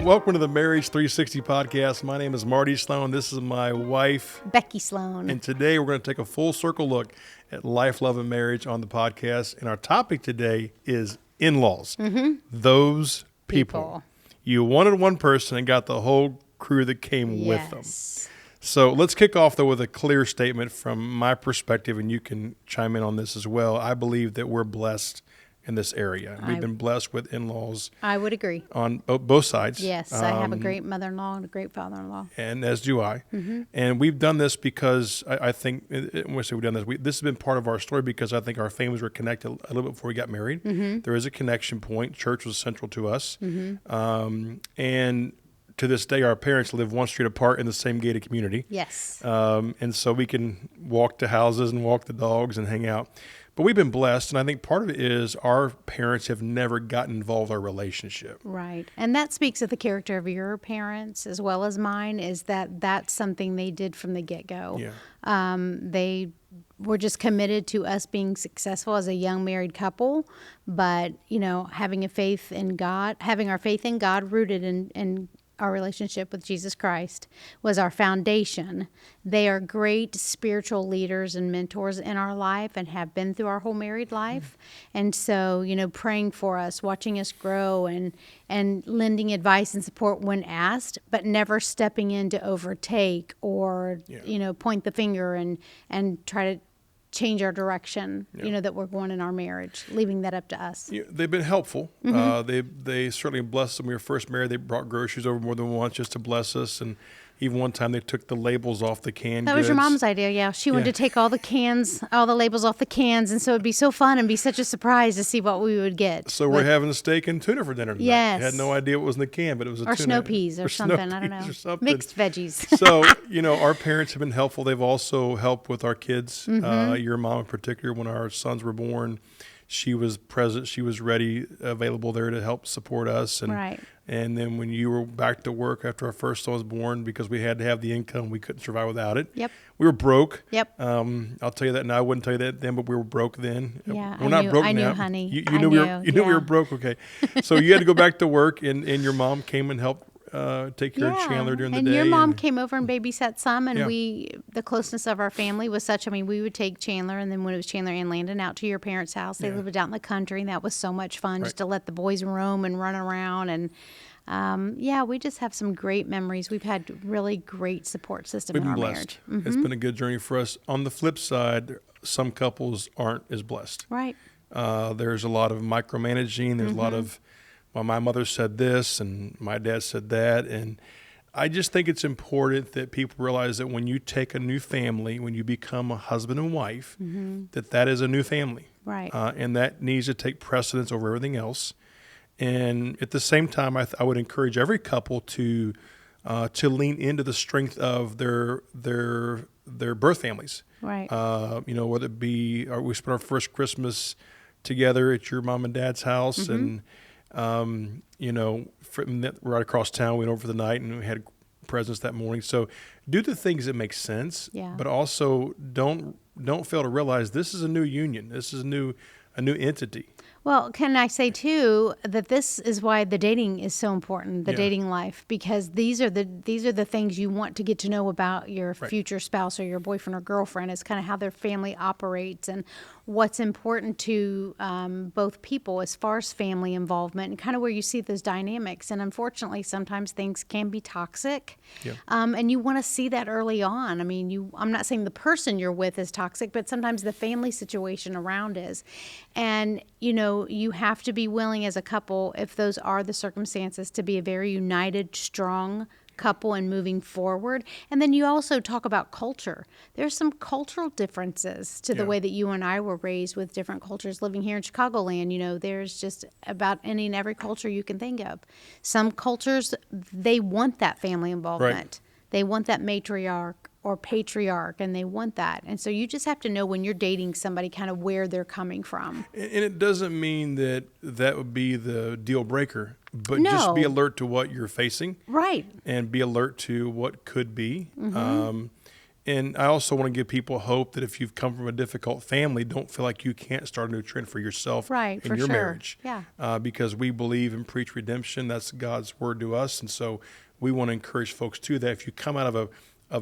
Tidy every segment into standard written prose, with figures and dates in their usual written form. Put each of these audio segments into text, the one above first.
Welcome to the Marriage 360 podcast. My name is Marty Sloan. This is my wife, Becky Sloan. And today we're going to take a full circle look at life, love, and marriage on the podcast. And our topic today is in-laws. Those people. You wanted one person and got the whole crew that came with them. So let's kick off, though, with a clear statement from my perspective, and you can chime in on this as well. I believe that we're blessed in this area. We've been blessed with in-laws. I would agree. On both sides. Yes, I have a great mother-in-law and a great father-in-law. And as do I. And we've done this because I think, when I say we've done this, this has been part of our story because I think our families were connected a little bit before we got married. There is a connection point. Church was central to us. And to this day, our parents live one street apart in the same gated community. Yes. And so we can walk to houses and walk the dogs and hang out. But we've been blessed, and I think part of it is our parents have never gotten involved in our relationship. Right. And that speaks of the character of your parents as well as mine, is that that's something they did from the get-go. Yeah. They were just committed to us being successful as a young married couple, but, you know, having our faith in God rooted in our relationship with Jesus Christ was our foundation. They are great spiritual leaders and mentors in our life and have been through our whole married life. And so, you know, praying for us, watching us grow and lending advice and support when asked, but never stepping in to overtake or, you know, point the finger and try to change our direction, you know, that we're going in our marriage, leaving that up to us. Yeah, they've been helpful. They certainly blessed us when we were first married. They brought groceries over more than once just to bless us. And even one time they took the labels off the canned goods. That was your mom's idea, yeah. She wanted to take all the cans, all the labels off the cans, and so it'd be so fun and be such a surprise to see what we would get. So we're having a steak and tuna for dinner tonight. Yes. I had no idea what was in the can, but it was a tuna. Or snow peas or something, I don't know. Mixed veggies. So, you know, our parents have been helpful. They've also helped with our kids. Your mom in particular, when our sons were born, she was present. She was ready, available there to help support us. And, and then when you were back to work after our first son was born, because we had to have the income, we couldn't survive without it. We were broke. I'll tell you that now. I wouldn't tell you that then, but we were broke then. Yeah, we're not broke now. I knew, honey. You knew we were broke. Okay. So you had to go back to work, and your mom came and helped take care of Chandler during the day. And your mom came over and babysat some, and the closeness of our family was such. I mean, we would take Chandler, and then when it was Chandler and Landon, out to your parents' house. They lived out in the country, and that was so much fun just to let the boys roam and run around. And we just have some great memories. We've had really great support system in our marriage. It's been a good journey for us. On the flip side, some couples aren't as blessed. Right. There's a lot of micromanaging. There's a lot of, well, my mother said this and my dad said that. And I just think it's important that people realize that when you take a new family, when you become a husband and wife, that is a new family. Right. And that needs to take precedence over everything else. And at the same time, I would encourage every couple to lean into the strength of their birth families. Right. You know, whether it be, we spent our first Christmas together at your mom and dad's house, and you know, right across town, we went over for the night, and we had presents that morning. So do the things that make sense, but also don't fail to realize this is a new union. This is a new entity. Well, can I say, too, that this is why the dating is so important, the dating life, because these are the things you want to get to know about your future spouse or your boyfriend or girlfriend. It's kind of how their family operates and what's important to both people as far as family involvement and kind of where you see those dynamics. And unfortunately, sometimes things can be toxic, and you want to see that early on. I mean, I'm not saying the person you're with is toxic, but sometimes the family situation around is. And, you know, you have to be willing as a couple, if those are the circumstances, to be a very united, strong couple and moving forward. And then you also talk about culture. There's some cultural differences to the way that you and I were raised with different cultures living here in Chicagoland. You know, there's just about any and every culture you can think of. Some cultures, they want that family involvement. They want that matriarch or patriarch, and they want that. And so you just have to know when you're dating somebody kind of where they're coming from. And it doesn't mean that would be the deal breaker, but just be alert to what you're facing. Right. And be alert to what could be. And I also want to give people hope that if you've come from a difficult family, don't feel like you can't start a new trend for yourself Right, in for your sure. marriage. Yeah. Because we believe and preach redemption. That's God's word to us. And so we want to encourage folks too that if you come out of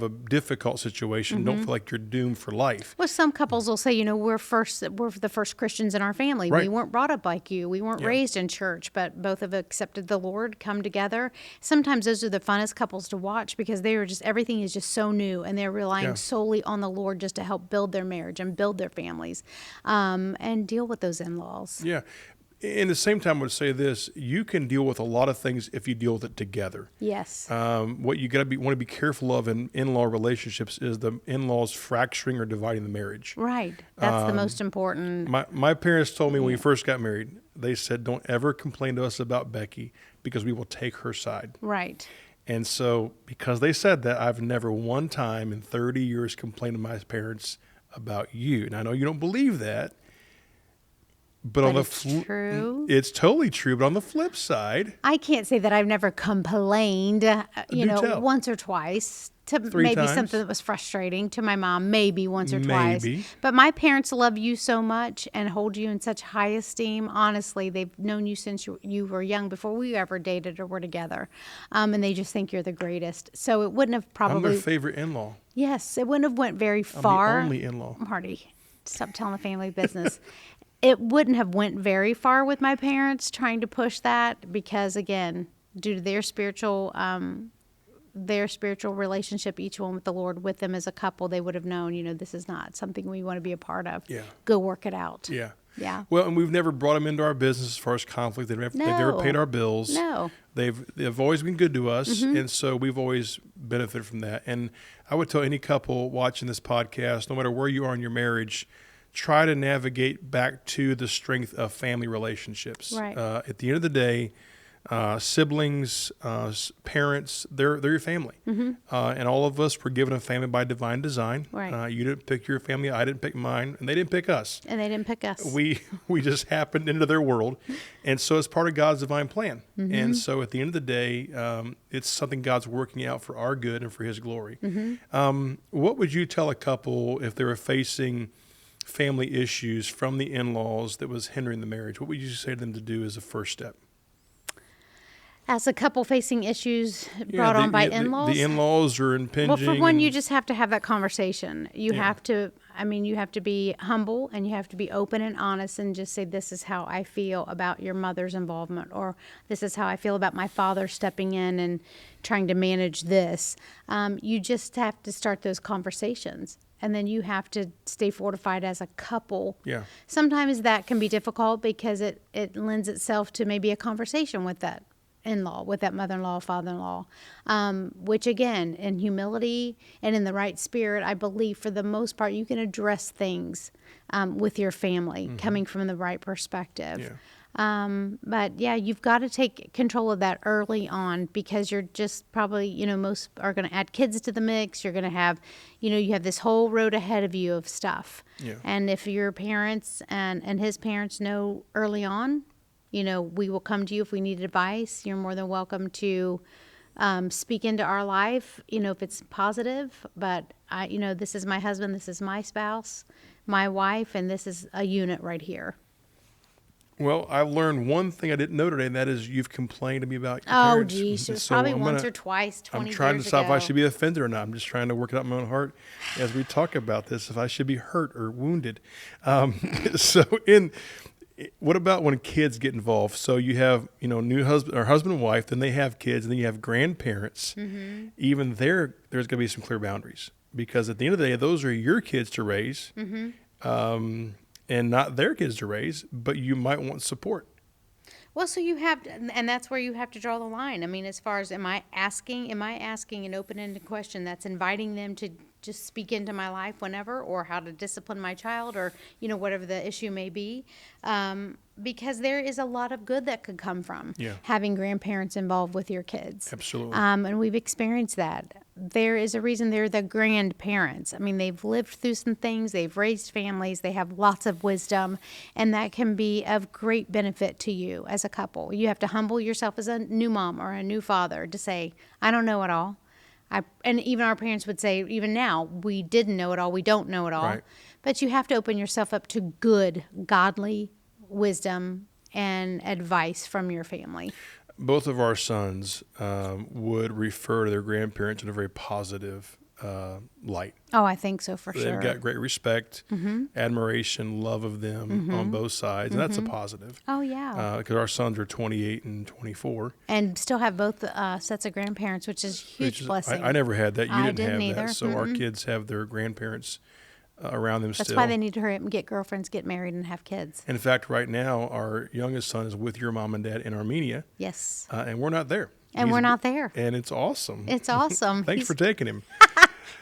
a difficult situation, don't feel like you're doomed for life. Well, some couples will say, we're the first Christians in our family. We Right. weren't brought up like you. We weren't Yeah. raised in church, but both have accepted the Lord, come together. Sometimes those are the funnest couples to watch because everything is just so new and they're relying Yeah. solely on the Lord just to help build their marriage and build their families, and deal with those in-laws. Yeah. In the same time, I would say this: you can deal with a lot of things if you deal with it together. Yes. What you want to be careful of in in-law relationships is the in-laws fracturing or dividing the marriage. Right. That's the most important. My parents told me when we first got married, they said, "Don't ever complain to us about Becky because we will take her side." Right. And so, because they said that, I've never one time in 30 years complained to my parents about you. And I know you don't believe that. But on the it's true. It's totally true. But on the flip side, I can't say that I've never complained, tell. once or twice to 3 maybe times. something that was frustrating to my mom, maybe once or twice. Maybe. But my parents love you so much and hold you in such high esteem. Honestly, they've known you since you were young, before we ever dated or were together. And they just think you're the greatest. So it wouldn't have I'm probably, their favorite in-law. yes, it wouldn't have went very I'm far. the only in-law. Marty, stop telling the family business. It wouldn't have went very far with my parents trying to push that because, again, due to their spiritual relationship, each one with the Lord, with them as a couple, they would have known, this is not something we want to be a part of. Yeah. Go work it out. Yeah. Yeah. Well, and we've never brought them into our business as far as conflict. They've never paid our bills. No. They've always been good to us, and so we've always benefited from that. And I would tell any couple watching this podcast, no matter where you are in your marriage, try to navigate back to the strength of family relationships. Right. At the end of the day, siblings, parents, they're your family. And all of us were given a family by divine design. Right. You didn't pick your family, I didn't pick mine, and they didn't pick us. And they didn't pick us. We just happened into their world. And so it's part of God's divine plan. And so at the end of the day, it's something God's working out for our good and for his glory. What would you tell a couple if they were facing family issues from the in-laws that was hindering the marriage? What would you say to them to do as a first step? As a couple facing issues brought on by in-laws? The in-laws are impinging. Well, for one, you just have to have that conversation. You have to be humble and you have to be open and honest and just say, this is how I feel about your mother's involvement, or this is how I feel about my father stepping in and trying to manage this. You just have to start those conversations. And then you have to stay fortified as a couple. Yeah. Sometimes that can be difficult because it lends itself to maybe a conversation with that in-law, with that mother-in-law, father-in-law, which again, in humility and in the right spirit, I believe for the most part, you can address things with your family coming from the right perspective. Yeah. But yeah, you've got to take control of that early on because you're just probably, most are going to add kids to the mix. You're going to have, you have this whole road ahead of you of stuff. Yeah. And if your parents and his parents know early on, we will come to you if we need advice. You're more than welcome to speak into our life, if it's positive. But, this is my husband, this is my spouse, my wife, and this is a unit right here. Well, I learned one thing I didn't know today, and that is you've complained to me about your Oh, parents. geez. It was So probably I'm once gonna- or twice, 20 I'm years trying to decide if I ago. should be offended or not. I'm just trying to work it out in my own heart as we talk about this, if I should be hurt or wounded. What about when kids get involved? So you have, new husband or husband and wife, then they have kids, and then you have grandparents. Even there's going to be some clear boundaries because at the end of the day, those are your kids to raise, and not their kids to raise, but you might want support. Well, so you have, and that's where you have to draw the line. I mean, as far as am I asking an open-ended question that's inviting them to just speak into my life whenever, or how to discipline my child, or, whatever the issue may be. Because there is a lot of good that could come from having grandparents involved with your kids. Absolutely. And we've experienced that. There is a reason they're the grandparents. I mean, they've lived through some things, they've raised families, they have lots of wisdom, and that can be of great benefit to you as a couple. You have to humble yourself as a new mom or a new father to say, I don't know it all. And even our parents would say, even now, we didn't know it all. We don't know it all. Right. But you have to open yourself up to good, godly wisdom and advice from your family. Both of our sons would refer to their grandparents in a very positive light. Oh, I think so for They've sure. got great respect, admiration, love of them on both sides, and that's a positive. Oh, yeah. Because our sons are 28 and 24. And still have both sets of grandparents, which is a huge blessing. I never had that. You I didn't didn't have either. that. So our kids have their grandparents around them That's still. why they need to hurry up and get girlfriends, get married, and have kids. In fact, right now, our youngest son is with your mom and dad in Armenia. Yes. And we're not there. And we're not there. And it's awesome. It's awesome. Thanks for taking him.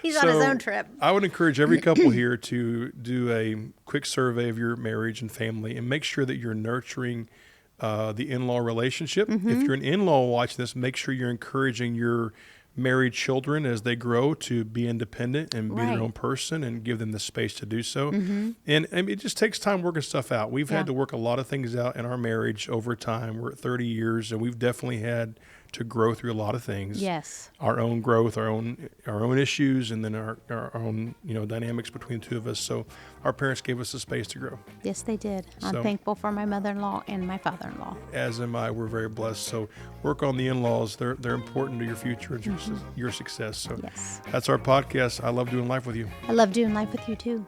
He's on his own trip. I would encourage every couple here to do a quick survey of your marriage and family and make sure that you're nurturing the in-law relationship. If you're an in-law watching this, make sure you're encouraging your married children as they grow to be independent and be their own person and give them the space to do so. And I mean, it just takes time working stuff out. We've had to work a lot of things out in our marriage over time. We're at 30 years, and we've definitely had to grow through a lot of things. Yes. Our own growth, our own issues, and then our own dynamics between the two of us. So our parents gave us the space to grow. Yes, they did. I'm So- thankful for my mother-in-law and my father-in-law. As am I. We're very blessed. So work on the in-laws. They're important to your future and your success. So Yes. that's our podcast. I love doing life with you. I love doing life with you too.